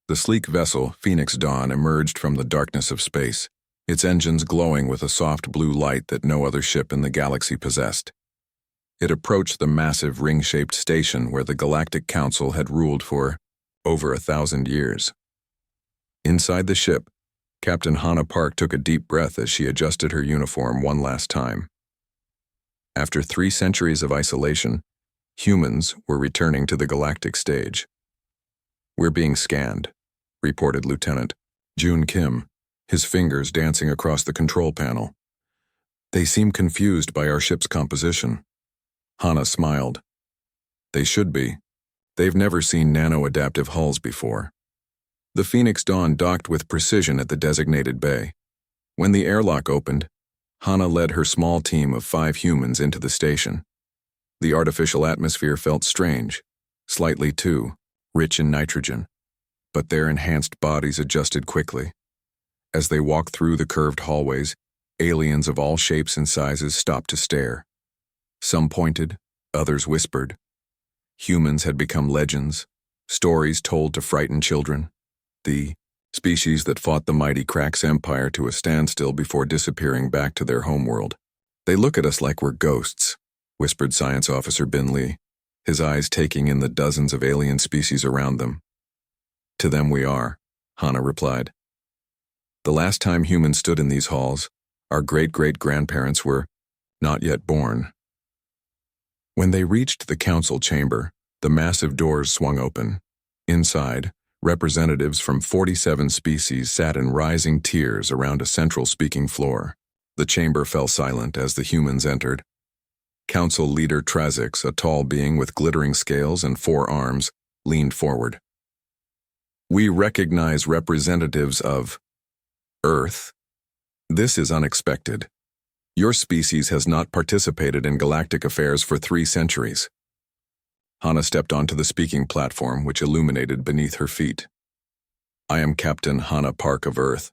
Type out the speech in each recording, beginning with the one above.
The sleek vessel, Phoenix Dawn, emerged from the darkness of space, its engines glowing with a soft blue light that no other ship in the galaxy possessed. It approached the massive ring-shaped station where the Galactic Council had ruled for over 1,000 years. Inside the ship, Captain Hannah Park took a deep breath as she adjusted her uniform one last time. After 3 centuries of isolation, humans were returning to the galactic stage. "We're being scanned," reported Lieutenant June Kim, his fingers dancing across the control panel. "They seem confused by our ship's composition." Hannah smiled. "They should be. They've never seen nano-adaptive hulls before." The Phoenix Dawn docked with precision at the designated bay. When the airlock opened, Hannah led her small team of 5 humans into the station. The artificial atmosphere felt strange, slightly too rich in nitrogen, but their enhanced bodies adjusted quickly. As they walked through the curved hallways, aliens of all shapes and sizes stopped to stare. Some pointed, others whispered. Humans had become legends, stories told to frighten children. The species that fought the mighty Krax Empire to a standstill before disappearing back to their homeworld. "They look at us like we're ghosts," whispered Science Officer Bin Lee, his eyes taking in the dozens of alien species around them. "To them we are," Hannah replied. "The last time humans stood in these halls, our great-great-grandparents were not yet born." When they reached the council chamber, the massive doors swung open. Inside, representatives from 47 species sat in rising tiers around a central speaking floor. The chamber fell silent as the humans entered. Council leader Trazix, a tall being with glittering scales and 4 arms, leaned forward. "We recognize representatives of Earth. This is unexpected. Your species has not participated in galactic affairs for 3 centuries. Hannah stepped onto the speaking platform, which illuminated beneath her feet. "I am Captain Hannah Park of Earth.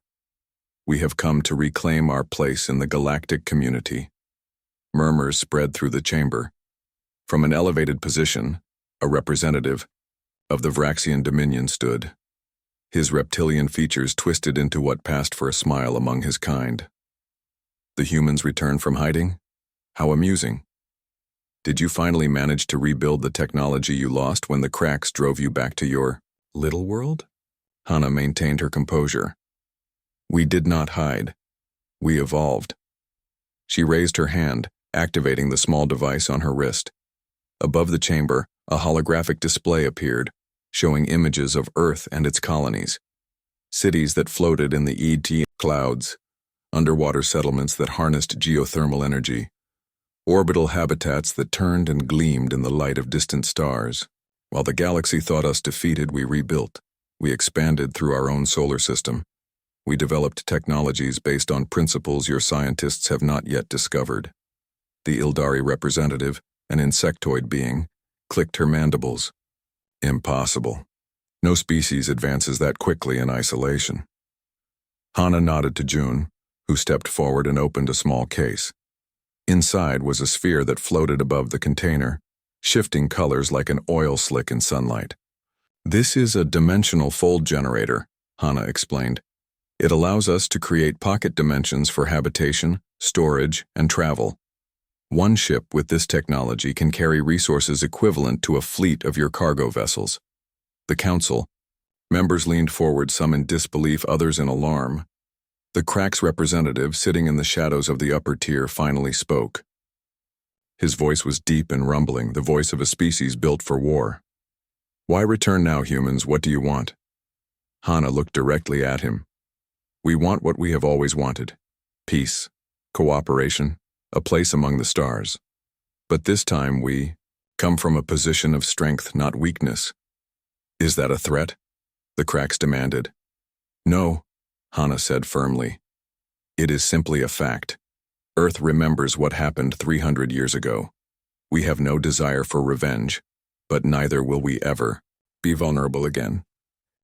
We have come to reclaim our place in the galactic community." Murmurs spread through the chamber. From an elevated position, a representative of the Vraxian Dominion stood. His reptilian features twisted into what passed for a smile among his kind. "The humans returned from hiding? How amusing. Did you finally manage to rebuild the technology you lost when the Krax drove you back to your little world?" Hannah maintained her composure. "We did not hide. We evolved." She raised her hand, activating the small device on her wrist. Above the chamber, a holographic display appeared, showing images of Earth and its colonies. Cities that floated in the ET clouds, underwater settlements that harnessed geothermal energy, orbital habitats that turned and gleamed in the light of distant stars. While the galaxy thought us defeated, we rebuilt. We expanded through our own solar system. We developed technologies based on principles your scientists have not yet discovered. The Ildari representative, an insectoid being, clicked her mandibles. "Impossible. No species advances that quickly in isolation." Hannah nodded to June, who stepped forward and opened a small case. Inside was a sphere that floated above the container, shifting colors like an oil slick in sunlight. "This is a dimensional fold generator," Hannah explained. "It allows us to create pocket dimensions for habitation, storage, and travel. One ship with this technology can carry resources equivalent to a fleet of your cargo vessels." The council members leaned forward, some in disbelief, others in alarm. The Krax representative, sitting in the shadows of the upper tier, finally spoke. His voice was deep and rumbling, the voice of a species built for war. "Why return now, humans? What do you want?" Hannah looked directly at him. "We want what we have always wanted. Peace, cooperation, a place among the stars. But this time we come from a position of strength, not weakness." "Is that a threat?" the Krax demanded. "No," Hannah said firmly. "It is simply a fact. Earth remembers what happened 300 years ago. We have no desire for revenge, but neither will we ever be vulnerable again."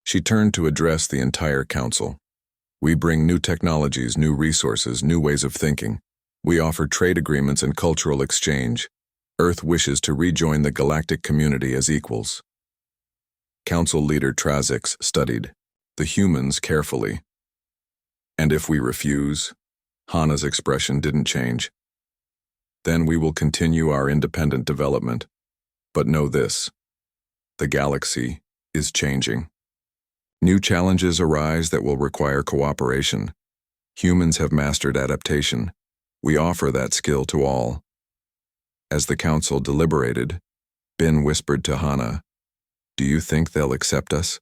She turned to address the entire council. "We bring new technologies, new resources, new ways of thinking. We offer trade agreements and cultural exchange. Earth wishes to rejoin the galactic community as equals." Council leader Trazix studied the humans carefully. And if we refuse? Hana's expression didn't change. Then we will continue our independent development. But know this: the galaxy is changing. New challenges arise that will require cooperation. Humans have mastered adaptation. We offer that skill to all. As the council deliberated, Bin whispered to Hana, "Do you think they'll accept us?"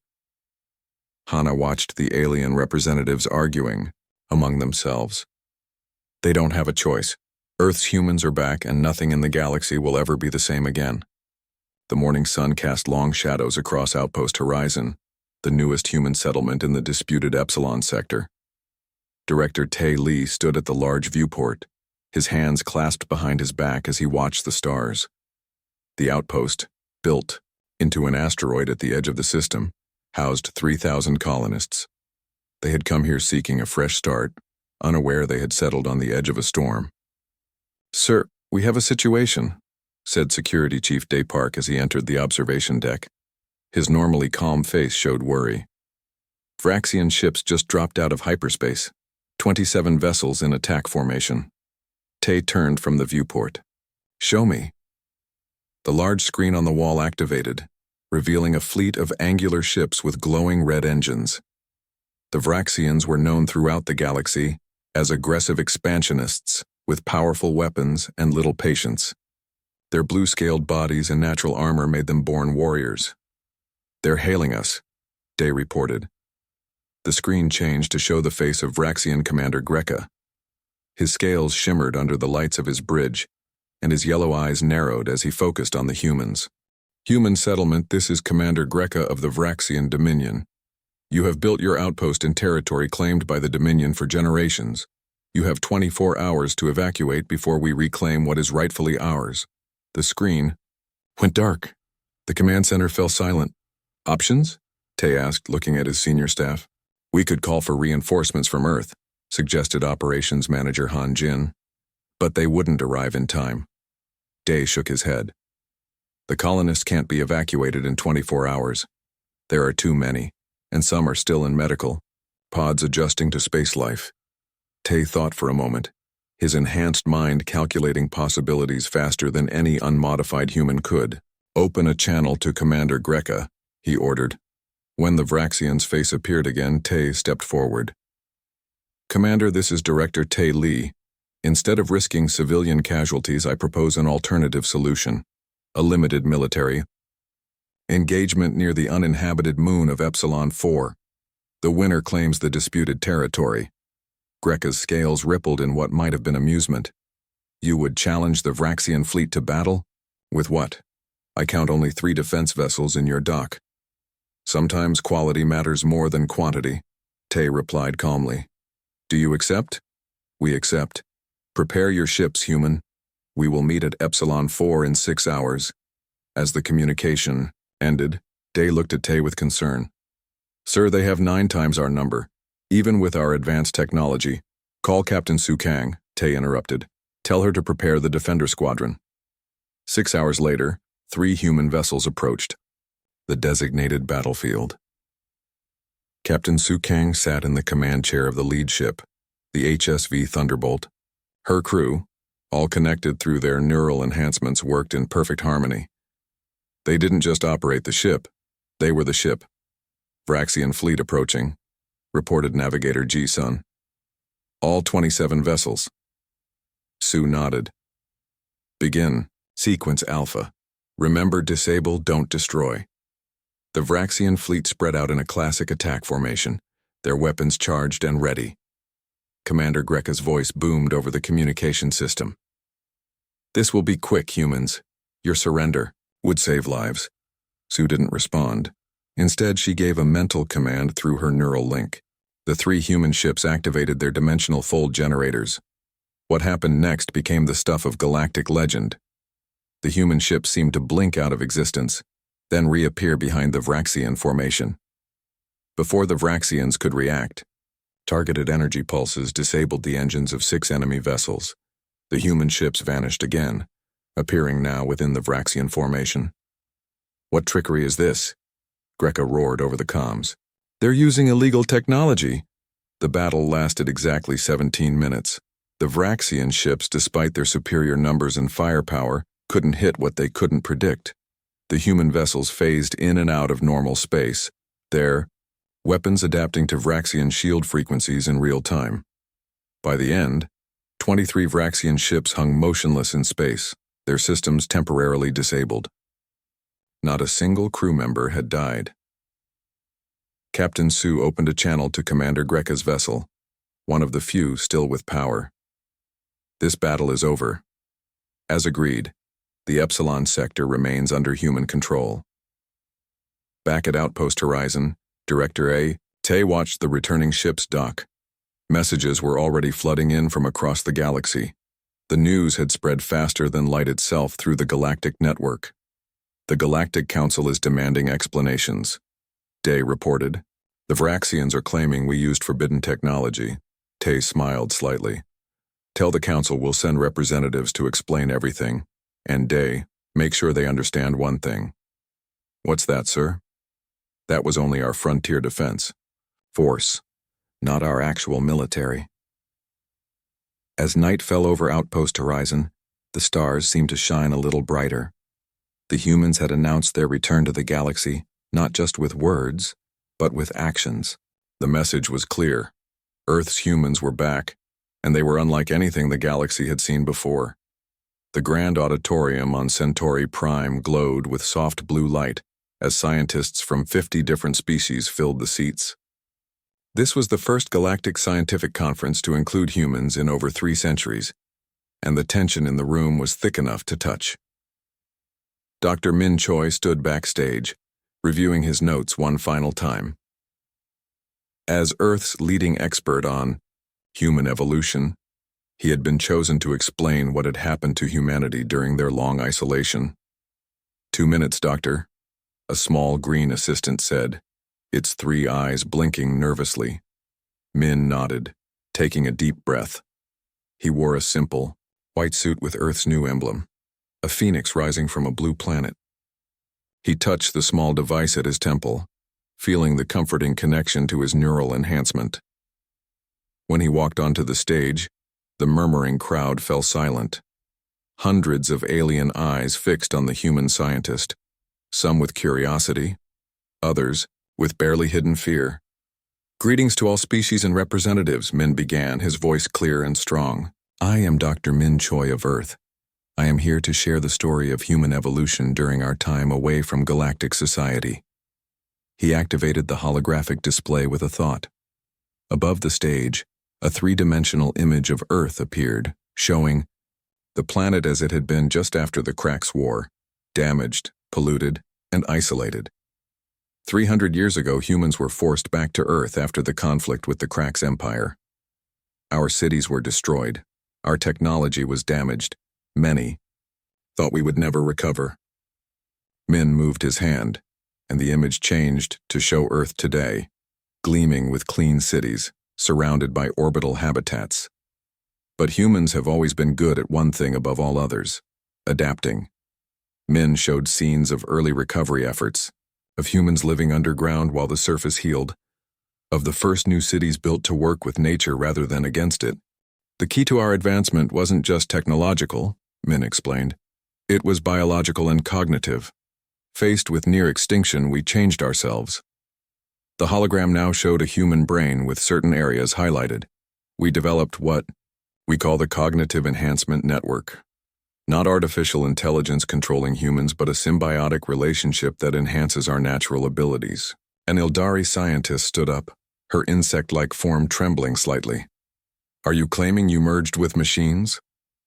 Hana watched the alien representatives arguing among themselves. They don't have a choice. Earth's humans are back, and nothing in the galaxy will ever be the same again. The morning sun cast long shadows across Outpost Horizon, the newest human settlement in the disputed Epsilon sector. Director Tae Lee stood at the large viewport, his hands clasped behind his back as he watched the stars. The outpost, built into an asteroid at the edge of the system, housed 3,000 colonists. They had come here seeking a fresh start, unaware they had settled on the edge of a storm. "Sir, we have a situation," said Security Chief Day Park as he entered the observation deck. His normally calm face showed worry. Vraxian ships just dropped out of hyperspace, 27 vessels in attack formation. Tay turned from the viewport. "Show me." The large screen on the wall activated, revealing a fleet of angular ships with glowing red engines. The Vraxians were known throughout the galaxy as aggressive expansionists with powerful weapons and little patience. Their blue-scaled bodies and natural armor made them born warriors. "They're hailing us," Day reported. The screen changed to show the face of Vraxian Commander Greca. His scales shimmered under the lights of his bridge, and his yellow eyes narrowed as he focused on the humans. "Human settlement, this is Commander Greca of the Vraxian Dominion. You have built your outpost in territory claimed by the Dominion for generations. You have 24 hours to evacuate before we reclaim what is rightfully ours." The screen went dark. The command center fell silent. "Options?" Tay asked, looking at his senior staff. "We could call for reinforcements from Earth," suggested Operations Manager Han Jin. "But they wouldn't arrive in time." Day shook his head. "The colonists can't be evacuated in 24 hours. There are too many, and some are still in medical pods adjusting to space life." Tay thought for a moment, his enhanced mind calculating possibilities faster than any unmodified human could. "Open a channel to Commander Greca," he ordered. When the Vraxian's face appeared again, Tay stepped forward. "Commander, this is Director Tae Lee. Instead of risking civilian casualties, I propose an alternative solution. A limited military engagement near the uninhabited moon of Epsilon 4. The winner claims the disputed territory." Greca's scales rippled in what might have been amusement. "You would challenge the Vraxian fleet to battle? With what? I count only 3 defense vessels in your dock." "Sometimes quality matters more than quantity," Tay replied calmly. "Do you accept?" "We accept. Prepare your ships, human. We will meet at Epsilon 4 in 6 hours. As the communication ended, Day looked at Tay with concern. "Sir, they have 9 times our number. Even with our advanced technology." "Call Captain Su Kang," Tay interrupted. "Tell her to prepare the Defender Squadron." 6 hours later, 3 human vessels approached the designated battlefield. Captain Su Kang sat in the command chair of the lead ship, the HSV Thunderbolt. Her crew, all connected through their neural enhancements, worked in perfect harmony. They didn't just operate the ship, they were the ship. "Vraxian fleet approaching," reported Navigator Ji-sun. "All 27 vessels." Su nodded. "Begin. Sequence Alpha. Remember, disable, don't destroy." The Vraxian fleet spread out in a classic attack formation, their weapons charged and ready. Commander Greca's voice boomed over the communication system. "This will be quick, humans. Your surrender would save lives." Su didn't respond. Instead, she gave a mental command through her neural link. The 3 human ships activated their dimensional fold generators. What happened next became the stuff of galactic legend. The human ships seemed to blink out of existence, then reappear behind the Vraxian formation. Before the Vraxians could react, targeted energy pulses disabled the engines of 6 enemy vessels. The human ships vanished again, appearing now within the Vraxian formation. "What trickery is this?" Greca roared over the comms. They're using illegal technology. The battle lasted exactly 17 minutes. The Vraxian ships, despite their superior numbers and firepower, couldn't hit what they couldn't predict. The human vessels phased in and out of normal space, their weapons adapting to Vraxian shield frequencies in real time. By the end, 23 Vraxian ships hung motionless in space, their systems temporarily disabled. Not a single crew member had died. Captain Sue opened a channel to Commander Greca's vessel, one of the few still with power. This battle is over. As agreed, the Epsilon sector remains under human control. Back at Outpost Horizon, Director A. Tay watched the returning ships dock. Messages were already flooding in from across the galaxy. The news had spread faster than light itself through the galactic network. The Galactic Council is demanding explanations. Day reported. The Vraxians are claiming we used forbidden technology. Tay smiled slightly. Tell the Council we'll send representatives to explain everything. And Day, make sure they understand one thing. What's that, sir? That was only our frontier defense. Force, not our actual military. As night fell over Outpost Horizon, the stars seemed to shine a little brighter. The humans had announced their return to the galaxy, not just with words, but with actions. The message was clear. Earth's humans were back, and they were unlike anything the galaxy had seen before. The grand auditorium on Centauri Prime glowed with soft blue light as scientists from 50 different species filled the seats. This was the first galactic scientific conference to include humans in over 3 centuries, and the tension in the room was thick enough to touch. Dr. Min Choi stood backstage, reviewing his notes one final time. As Earth's leading expert on human evolution, he had been chosen to explain what had happened to humanity during their long isolation. 2 minutes, Doctor, a small green assistant said, its 3 eyes blinking nervously. Min nodded, taking a deep breath. He wore a simple, white suit with Earth's new emblem, a phoenix rising from a blue planet. He touched the small device at his temple, feeling the comforting connection to his neural enhancement. When he walked onto the stage, the murmuring crowd fell silent. Hundreds of alien eyes fixed on the human scientist, some with curiosity, others with barely hidden fear. Greetings to all species and representatives, Min began, his voice clear and strong. I am Dr. Min Choi of Earth. I am here to share the story of human evolution during our time away from galactic society. He activated the holographic display with a thought. Above the stage, a 3-dimensional image of Earth appeared, showing the planet as it had been just after the Cracks War, damaged, polluted, and isolated. 300 years ago, humans were forced back to Earth after the conflict with the Cracks Empire. Our cities were destroyed. Our technology was damaged. Many thought we would never recover. Min moved his hand, and the image changed to show Earth today, gleaming with clean cities, surrounded by orbital habitats. But humans have always been good at one thing above all others: adapting. Min showed scenes of early recovery efforts, of humans living underground while the surface healed, of the first new cities built to work with nature rather than against it. The key to our advancement wasn't just technological, Min explained. It was biological and cognitive. Faced with near extinction, we changed ourselves. The hologram now showed a human brain with certain areas highlighted. We developed what we call the Cognitive Enhancement Network. Not artificial intelligence controlling humans, but a symbiotic relationship that enhances our natural abilities. An Ildari scientist stood up, her insect-like form trembling slightly. Are you claiming you merged with machines?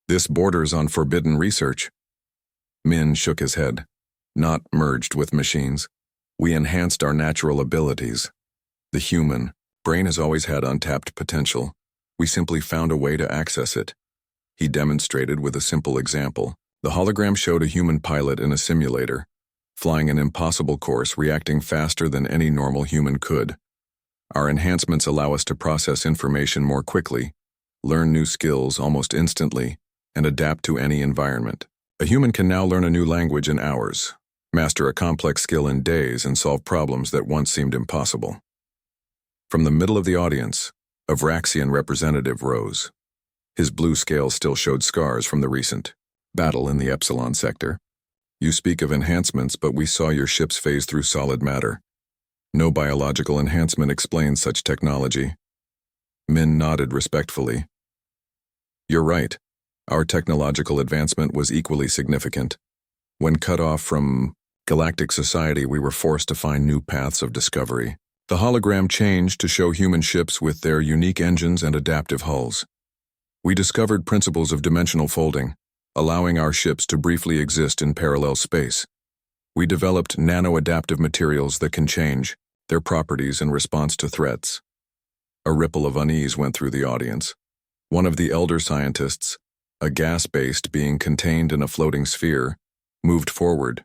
This borders on forbidden research. Min shook his head. Not merged with machines. We enhanced our natural abilities. The human brain has always had untapped potential. We simply found a way to access it. He demonstrated with a simple example. The hologram showed a human pilot in a simulator, flying an impossible course, reacting faster than any normal human could. Our enhancements allow us to process information more quickly, learn new skills almost instantly, and adapt to any environment. A human can now learn a new language in hours, master a complex skill in days, and solve problems that once seemed impossible. From the middle of the audience, a Vraxian representative rose. His blue scales still showed scars from the recent battle in the Epsilon sector. You speak of enhancements, but we saw your ships phase through solid matter. No biological enhancement explains such technology. Min nodded respectfully. You're right. Our technological advancement was equally significant. When cut off from galactic society, we were forced to find new paths of discovery. The hologram changed to show human ships with their unique engines and adaptive hulls. We discovered principles of dimensional folding, allowing our ships to briefly exist in parallel space. We developed nano-adaptive materials that can change their properties in response to threats. A ripple of unease went through the audience. One of the elder scientists, a gas-based being contained in a floating sphere, moved forward.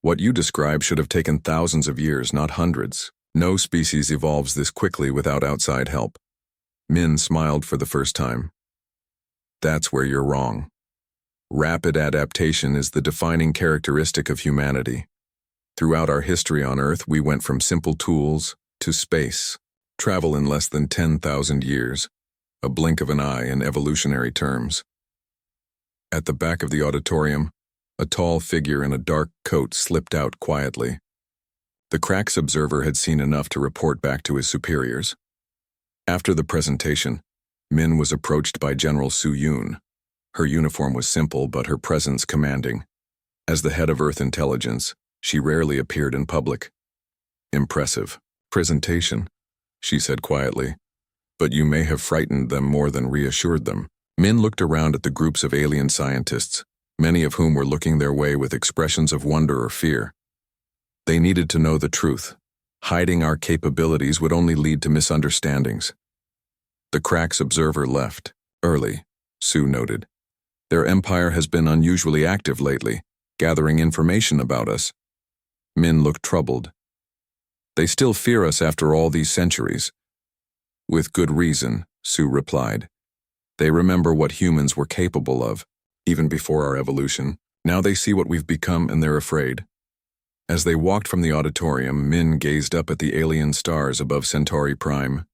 What you describe should have taken thousands of years, not hundreds. No species evolves this quickly without outside help. Min smiled for the first time. That's where you're wrong. Rapid adaptation is the defining characteristic of humanity. Throughout our history on Earth, we went from simple tools to space. Travel in less than 10,000 years, a blink of an eye in evolutionary terms. At the back of the auditorium, a tall figure in a dark coat slipped out quietly. The Cracks observer had seen enough to report back to his superiors. After the presentation, Min was approached by General Su Yun. Her uniform was simple, but her presence commanding. As the head of Earth intelligence, she rarely appeared in public. Impressive presentation, she said quietly, but you may have frightened them more than reassured them. Min looked around at the groups of alien scientists, many of whom were looking their way with expressions of wonder or fear. They needed to know the truth. Hiding our capabilities would only lead to misunderstandings. The Cracks observer left early, Sue noted. Their empire has been unusually active lately, gathering information about us. Min looked troubled. They still fear us after all these centuries. With good reason, Sue replied. They remember what humans were capable of, even before our evolution. Now they see what we've become and they're afraid. As they walked from the auditorium, Min gazed up at the alien stars above Centauri Prime.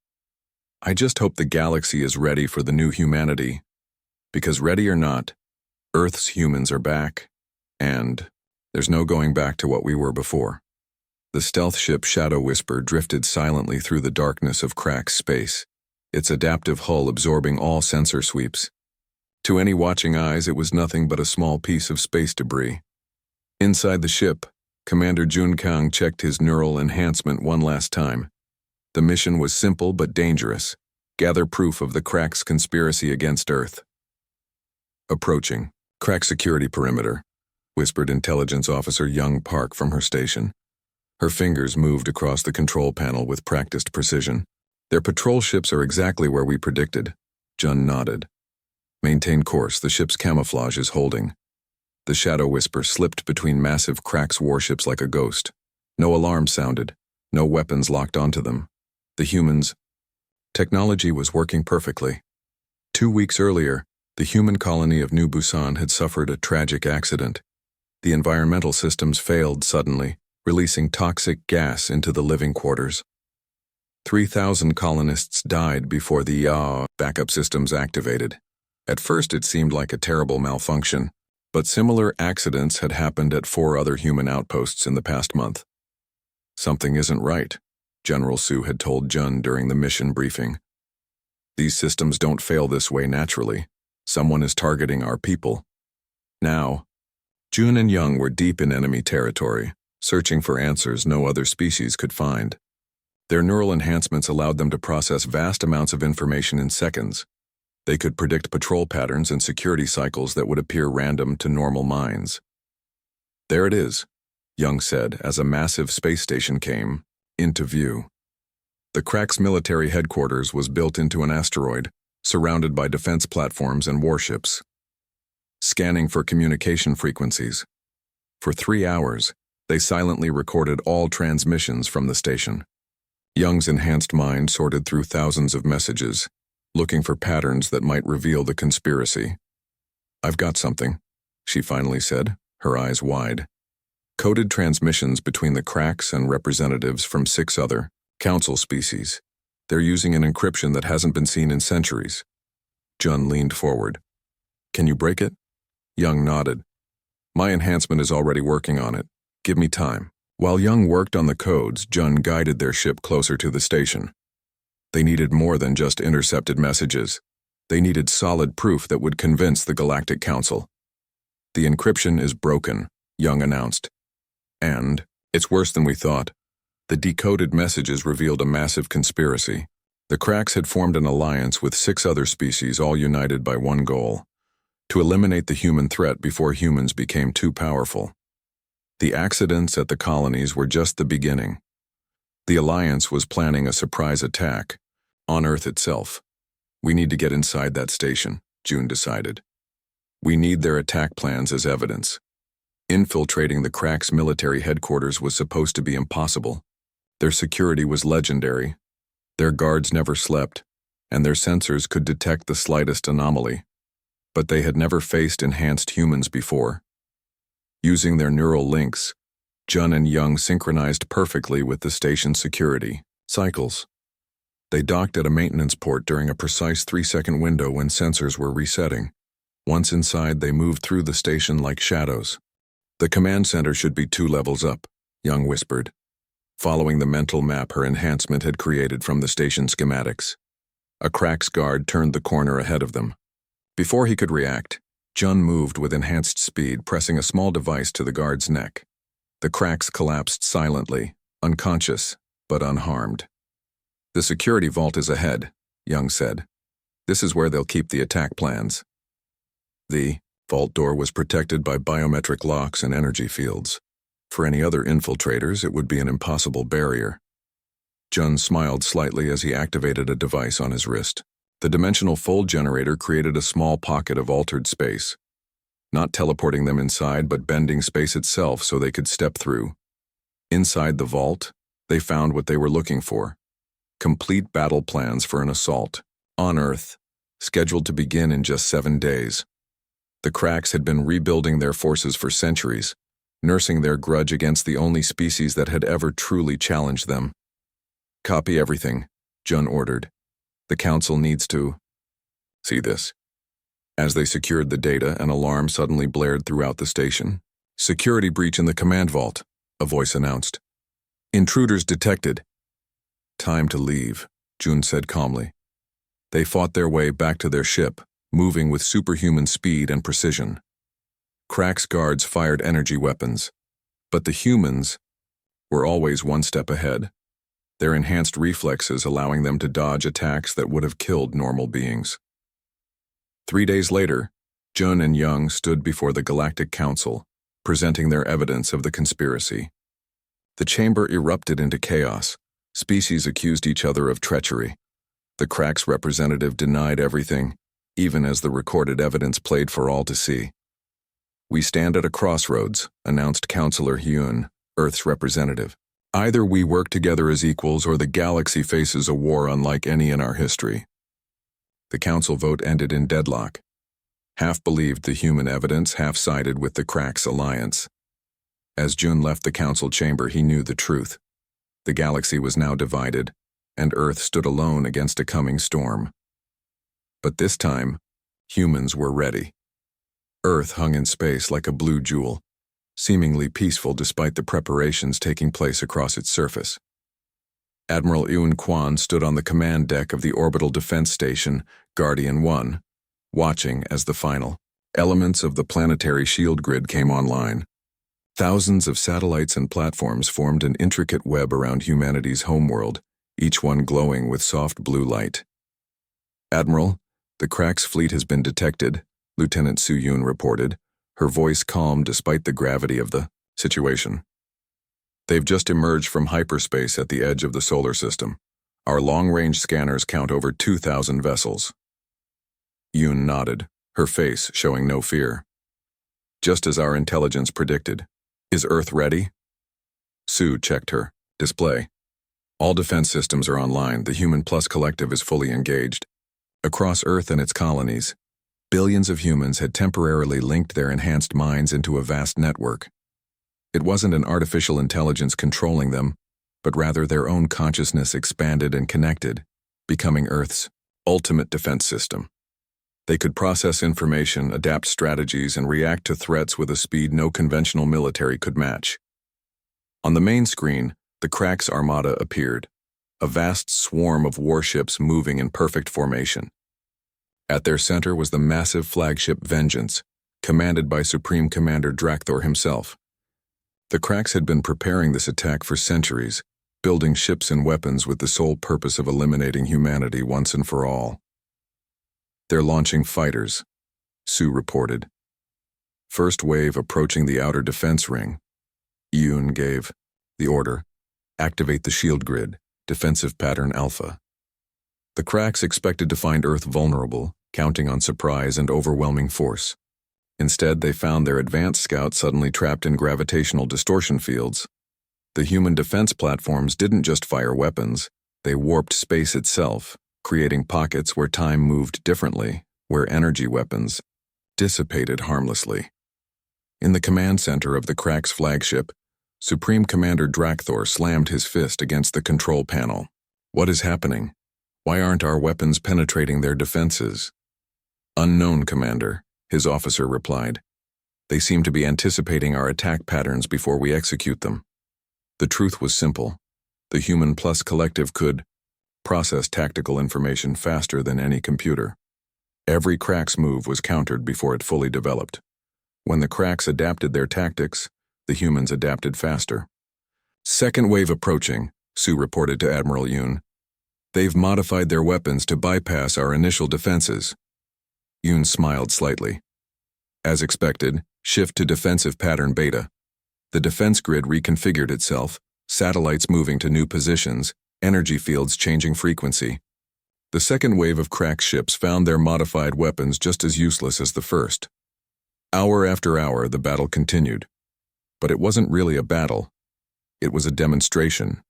I just hope the galaxy is ready for the new humanity. Because ready or not, Earth's humans are back, and there's no going back to what we were before. The stealth ship Shadow Whisper drifted silently through the darkness of Crack's space, its adaptive hull absorbing all sensor sweeps. To any watching eyes, it was nothing but a small piece of space debris. Inside the ship, Commander Jun Kang checked his neural enhancement one last time. The mission was simple but dangerous. Gather proof of the Crack's conspiracy against Earth. Approaching. Crack security perimeter, whispered Intelligence Officer Young Park from her station. Her fingers moved across the control panel with practiced precision. Their patrol ships are exactly where we predicted. Jun nodded. Maintain course, the ship's camouflage is holding. The Shadow Whisper slipped between massive Crack's warships like a ghost. No alarm sounded, no weapons locked onto them. The humans' technology was working perfectly. 2 weeks earlier, the human colony of New Busan had suffered a tragic accident. The environmental systems failed suddenly, releasing toxic gas into the living quarters. 3,000 colonists died before the backup systems activated. At first it seemed like a terrible malfunction, but similar accidents had happened at 4 other human outposts in the past month. Something isn't right, General Su had told Jun during the mission briefing. These systems don't fail this way naturally. Someone is targeting our people. Now, Jun and Young were deep in enemy territory, searching for answers no other species could find. Their neural enhancements allowed them to process vast amounts of information in seconds. They could predict patrol patterns and security cycles that would appear random to normal minds. There it is, Young said as a massive space station came into view. The Crack's military headquarters was built into an asteroid, surrounded by defense platforms and warships. Scanning for communication frequencies. For 3 hours, they silently recorded all transmissions from the station. Young's enhanced mind sorted through thousands of messages, looking for patterns that might reveal the conspiracy. I've got something, she finally said, her eyes wide. Coded transmissions between the Cracks and representatives from 6 other council species. They're using an encryption that hasn't been seen in centuries. Jun leaned forward. Can you break it? Young nodded. My enhancement is already working on it. Give me time. While Young worked on the codes, Jun guided their ship closer to the station. They needed more than just intercepted messages. They needed solid proof that would convince the Galactic Council. The encryption is broken, Young announced. And it's worse than we thought. The decoded messages revealed a massive conspiracy. The Cracks had formed an alliance with 6 other species, all united by one goal: to eliminate the human threat before humans became too powerful. The accidents at the colonies were just the beginning. The Alliance was planning a surprise attack on Earth itself. We need to get inside that station, June decided. We need their attack plans as evidence. Infiltrating the Cracks' military headquarters was supposed to be impossible. Their security was legendary. Their guards never slept, and their sensors could detect the slightest anomaly. But they had never faced enhanced humans before. Using their neural links, Jun and Young synchronized perfectly with the station's security cycles. They docked at a maintenance port during a precise 3-second window when sensors were resetting. Once inside, they moved through the station like shadows. The command center should be 2 levels up, Young whispered, following the mental map her enhancement had created from the station schematics. A Cracks guard turned the corner ahead of them. Before he could react, Jun moved with enhanced speed, pressing a small device to the guard's neck. The Cracks collapsed silently, unconscious, but unharmed. The security vault is ahead, Young said. This is where they'll keep the attack plans. The vault door was protected by biometric locks and energy fields. For any other infiltrators, it would be an impossible barrier. Jun smiled slightly as he activated a device on his wrist. The dimensional fold generator created a small pocket of altered space, not teleporting them inside but bending space itself so they could step through. Inside the vault, they found what they were looking for: complete battle plans for an assault on Earth, scheduled to begin in just 7 days. The Cracks had been rebuilding their forces for centuries, nursing their grudge against the only species that had ever truly challenged them. Copy everything, Jun ordered. The Council needs to see this. As they secured the data, an alarm suddenly blared throughout the station. Security breach in the command vault, a voice announced. Intruders detected. Time to leave, Jun said calmly. They fought their way back to their ship, moving with superhuman speed and precision. Cracks guards fired energy weapons, but the humans were always one step ahead, their enhanced reflexes allowing them to dodge attacks that would have killed normal beings. 3 days later, Jun and Young stood before the Galactic Council, presenting their evidence of the conspiracy. The chamber erupted into chaos. Species accused each other of treachery. The Cracks representative denied everything, even as the recorded evidence played for all to see. We stand at a crossroads, announced Counselor Hyun, Earth's representative. Either we work together as equals or the galaxy faces a war unlike any in our history. The council vote ended in deadlock. Half believed the human evidence, half sided with the Cracks alliance. As Jun left the council chamber, he knew the truth. The galaxy was now divided, and Earth stood alone against a coming storm. But this time, humans were ready. Earth hung in space like a blue jewel, seemingly peaceful despite the preparations taking place across its surface. Admiral Eun Kwan stood on the command deck of the orbital defense station, Guardian 1, watching as the final elements of the planetary shield grid came online. Thousands of satellites and platforms formed an intricate web around humanity's homeworld, each one glowing with soft blue light. Admiral, the Cracks fleet has been detected, Lieutenant Su-Yoon reported, her voice calm despite the gravity of the situation. They've just emerged from hyperspace at the edge of the solar system. Our long-range scanners count over 2,000 vessels. Yoon nodded, her face showing no fear. Just as our intelligence predicted. Is Earth ready? Su checked her display. All defense systems are online. The Human Plus Collective is fully engaged. Across Earth and its colonies, billions of humans had temporarily linked their enhanced minds into a vast network. It wasn't an artificial intelligence controlling them, but rather their own consciousness expanded and connected, becoming Earth's ultimate defense system. They could process information, adapt strategies, and react to threats with a speed no conventional military could match. On the main screen, the Krax Armada appeared, a vast swarm of warships moving in perfect formation. At their center was the massive flagship Vengeance, commanded by Supreme Commander Drakthor himself. The Krax had been preparing this attack for centuries, building ships and weapons with the sole purpose of eliminating humanity once and for all. "They're launching fighters," Sue reported. "First wave approaching the outer defense ring." Yoon gave the order, "Activate the shield grid, defensive pattern Alpha." The Krax expected to find Earth vulnerable, counting on surprise and overwhelming force. Instead, they found their advanced scouts suddenly trapped in gravitational distortion fields. The human defense platforms didn't just fire weapons, they warped space itself, creating pockets where time moved differently, where energy weapons dissipated harmlessly. In the command center of the Krax flagship, Supreme Commander Drakthor slammed his fist against the control panel. "What is happening? Why aren't our weapons penetrating their defenses?" "Unknown, Commander," his officer replied. "They seem to be anticipating our attack patterns before we execute them." The truth was simple. The human plus collective could process tactical information faster than any computer. Every Krax move was countered before it fully developed. When the Krax adapted their tactics, the humans adapted faster. "Second wave approaching," Sue reported to Admiral Yoon. "They've modified their weapons to bypass our initial defenses." Yoon smiled slightly. "As expected, shift to defensive pattern Beta." The defense grid reconfigured itself, satellites moving to new positions, energy fields changing frequency. The second wave of Krax ships found their modified weapons just as useless as the first. Hour after hour, the battle continued. But it wasn't really a battle. It was a demonstration.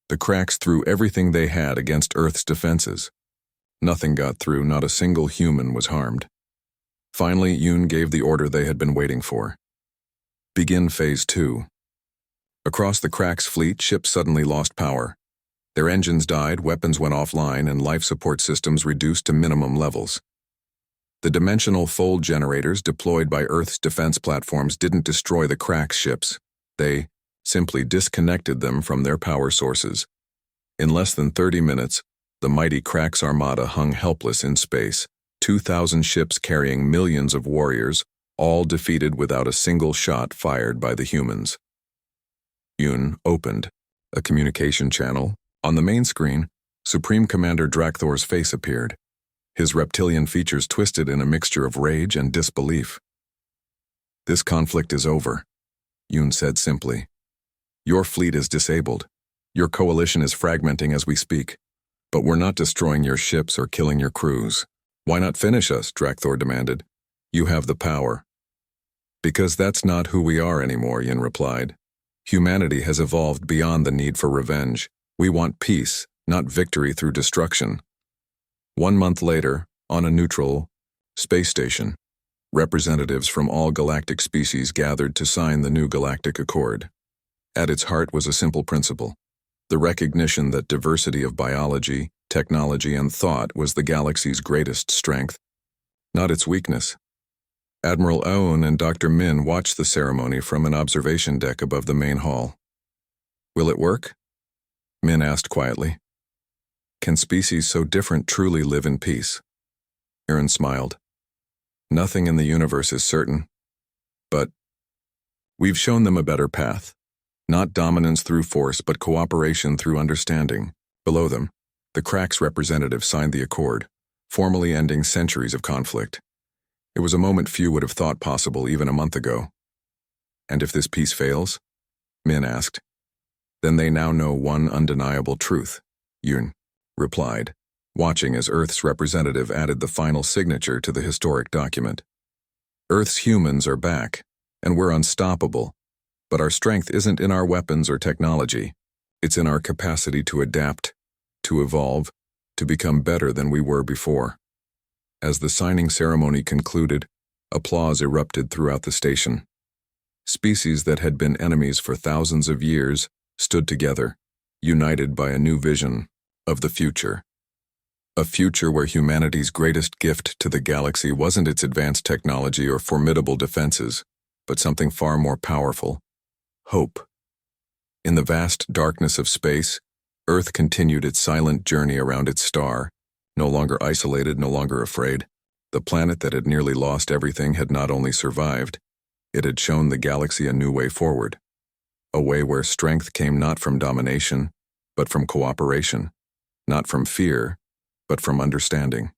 The Krax threw everything they had against Earth's defenses. Nothing got through, not a single human was harmed. Finally, Yoon gave the order they had been waiting for. "Begin Phase 2. Across the Krax fleet, ships suddenly lost power. Their engines died, weapons went offline, and life support systems reduced to minimum levels. The dimensional fold generators deployed by Earth's defense platforms didn't destroy the Krax ships. They simply disconnected them from their power sources. In less than 30 minutes, the mighty Krax Armada hung helpless in space, 2,000 ships carrying millions of warriors, all defeated without a single shot fired by the humans. Yoon opened a communication channel. On the main screen, Supreme Commander Drakthor's face appeared. His reptilian features twisted in a mixture of rage and disbelief. "This conflict is over," Yoon said simply. "Your fleet is disabled. Your coalition is fragmenting as we speak. But we're not destroying your ships or killing your crews." "Why not finish us?" Drakthor demanded. "You have the power." "Because that's not who we are anymore," Yoon replied. "Humanity has evolved beyond the need for revenge. We want peace, not victory through destruction." 1 month later, on a neutral space station, representatives from all galactic species gathered to sign the new Galactic Accord. At its heart was a simple principle: the recognition that diversity of biology, technology, and thought was the galaxy's greatest strength, not its weakness. Admiral Aoun and Dr. Min watched the ceremony from an observation deck above the main hall. "Will it work?" Min asked quietly. "Can species so different truly live in peace?" Aaron smiled. "Nothing in the universe is certain. But we've shown them a better path. Not dominance through force, but cooperation through understanding." Below them, the Krax representative signed the accord, formally ending centuries of conflict. It was a moment few would have thought possible even a month ago. "And if this peace fails?" Min asked. "Then they now know one undeniable truth," Yoon replied, watching as Earth's representative added the final signature to the historic document. "Earth's humans are back, and we're unstoppable, but our strength isn't in our weapons or technology. It's in our capacity to adapt, to evolve, to become better than we were before." As the signing ceremony concluded, applause erupted throughout the station. Species that had been enemies for thousands of years stood together, united by a new vision of the future. A future where humanity's greatest gift to the galaxy wasn't its advanced technology or formidable defenses, but something far more powerful: hope. In the vast darkness of space, Earth continued its silent journey around its star, no longer isolated, no longer afraid. The planet that had nearly lost everything had not only survived, it had shown the galaxy a new way forward. A way where strength came not from domination, but from cooperation, not from fear, but from understanding.